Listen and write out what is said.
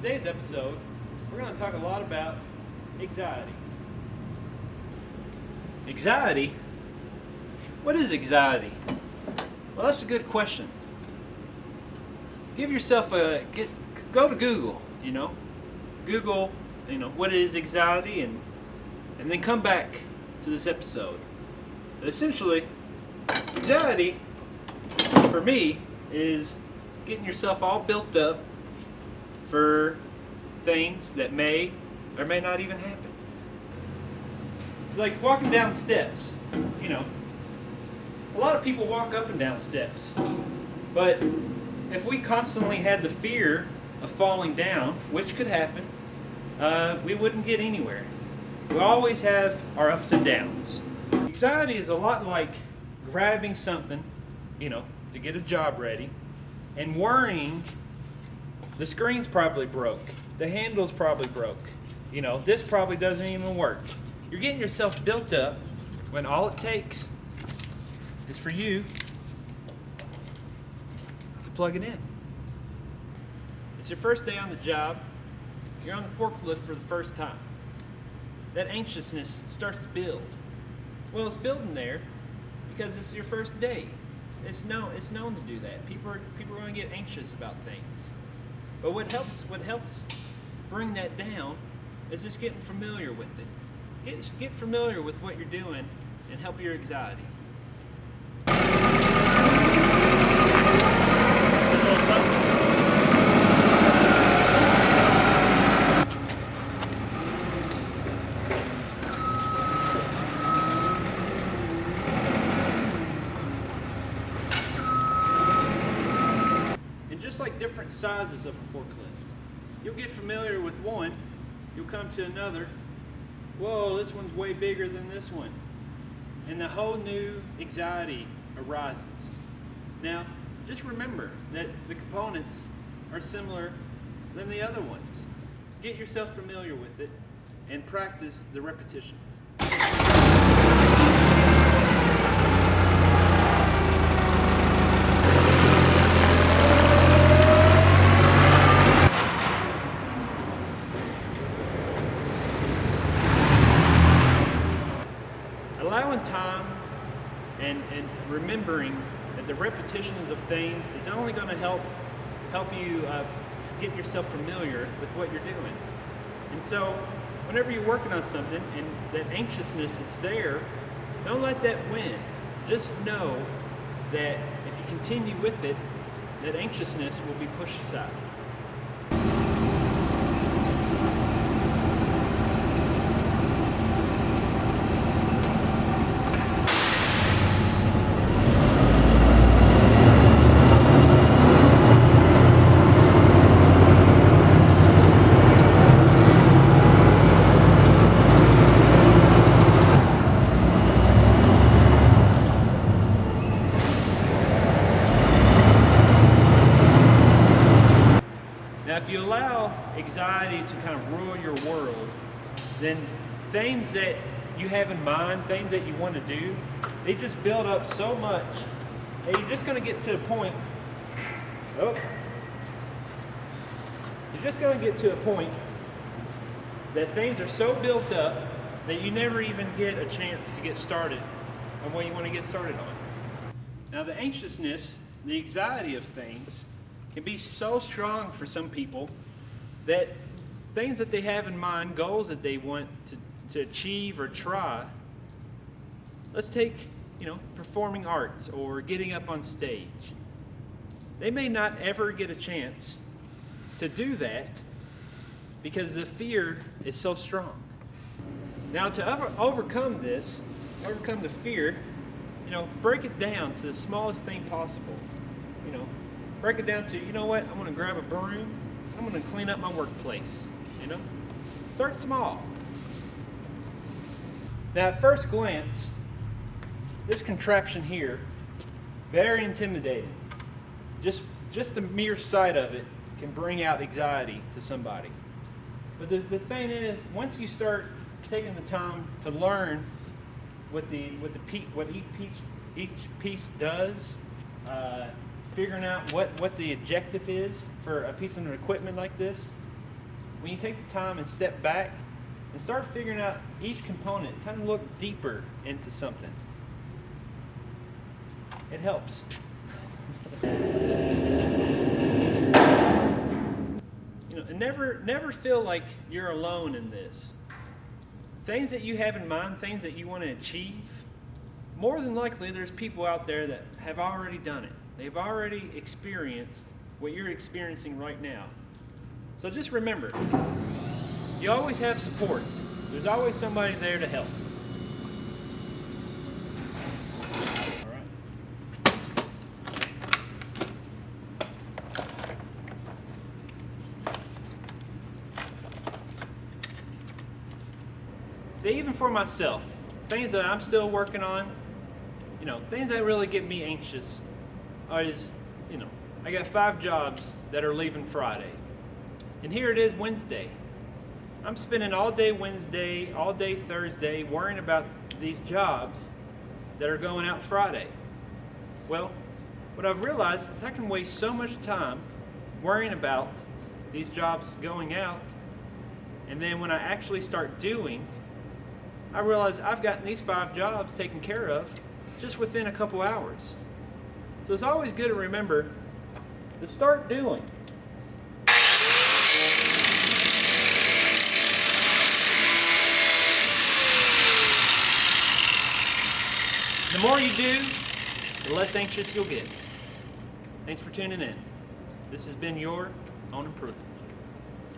today's episode, we're going to talk a lot about anxiety. Anxiety? What is anxiety? Well, that's a good question. Give yourself go to Google, Google, what is anxiety, and then come back to this episode. But essentially, anxiety, for me, is getting yourself all built up for things that may or may not even happen. Like walking down steps, a lot of people walk up and down steps, but if we constantly had the fear of falling down, which could happen, we wouldn't get anywhere. We always have our ups and downs. Anxiety is a lot like grabbing something, to get a job ready, and worrying the screen's probably broke, the handle's probably broke, this probably doesn't even work. You're getting yourself built up when all it takes is for you to plug it in. It's your first day on the job. You're on the forklift for the first time. That anxiousness starts to build. Well, it's building there because it's your first day. It's known to do that. People are going to get anxious about things. But what helps bring that down is just getting familiar with it. Get familiar with what you're doing and help your anxiety. And just like different sizes of a forklift, you'll get familiar with one, you'll come to another. Whoa, this one's way bigger than this one. And the whole new anxiety arises. Now, just remember that the components are similar than the other ones. Get yourself familiar with it and practice the repetitions. Allowing time and remembering that the repetitions of things is only going to help you get yourself familiar with what you're doing. And so whenever you're working on something and that anxiousness is there, don't let that win. Just know that if you continue with it, that anxiousness will be pushed aside. Now, if you allow anxiety to kind of rule your world, then things that you have in mind, things that you want to do, they just build up so much that you're just going to get to a point. You're just going to get to a point that things are so built up that you never even get a chance to get started on what you want to get started on. Now, the anxiousness, the anxiety of things, can be so strong for some people that things that they have in mind, goals that they want to achieve or try. Let's take, performing arts or getting up on stage. They may not ever get a chance to do that because the fear is so strong. Now, to overcome the fear, break it down to the smallest thing possible. Break it down to, I'm going to grab a broom, I'm going to clean up my workplace, Start small. Now, at first glance, this contraption here, very intimidating. Just the mere sight of it can bring out anxiety to somebody. But the thing is, once you start taking the time to learn what each piece does, figuring out what the objective is for a piece of equipment like this, when you take the time and step back and start figuring out each component, kind of look deeper into something. It helps. And never feel like you're alone in this. Things that you have in mind, things that you want to achieve, more than likely there's people out there that have already done it. They've already experienced what you're experiencing right now. So just remember, you always have support. There's always somebody there to help. All right. So even for myself, things that I'm still working on, things that really get me anxious is, I got 5 jobs that are leaving Friday. And here it is Wednesday. I'm spending all day Wednesday, all day Thursday worrying about these jobs that are going out Friday. Well, what I've realized is I can waste so much time worrying about these jobs going out, and then when I actually start doing, I realize I've gotten these 5 jobs taken care of just within a couple hours. So it's always good to remember to start doing. The more you do, the less anxious you'll get. Thanks for tuning in. This has been your Own Improvement.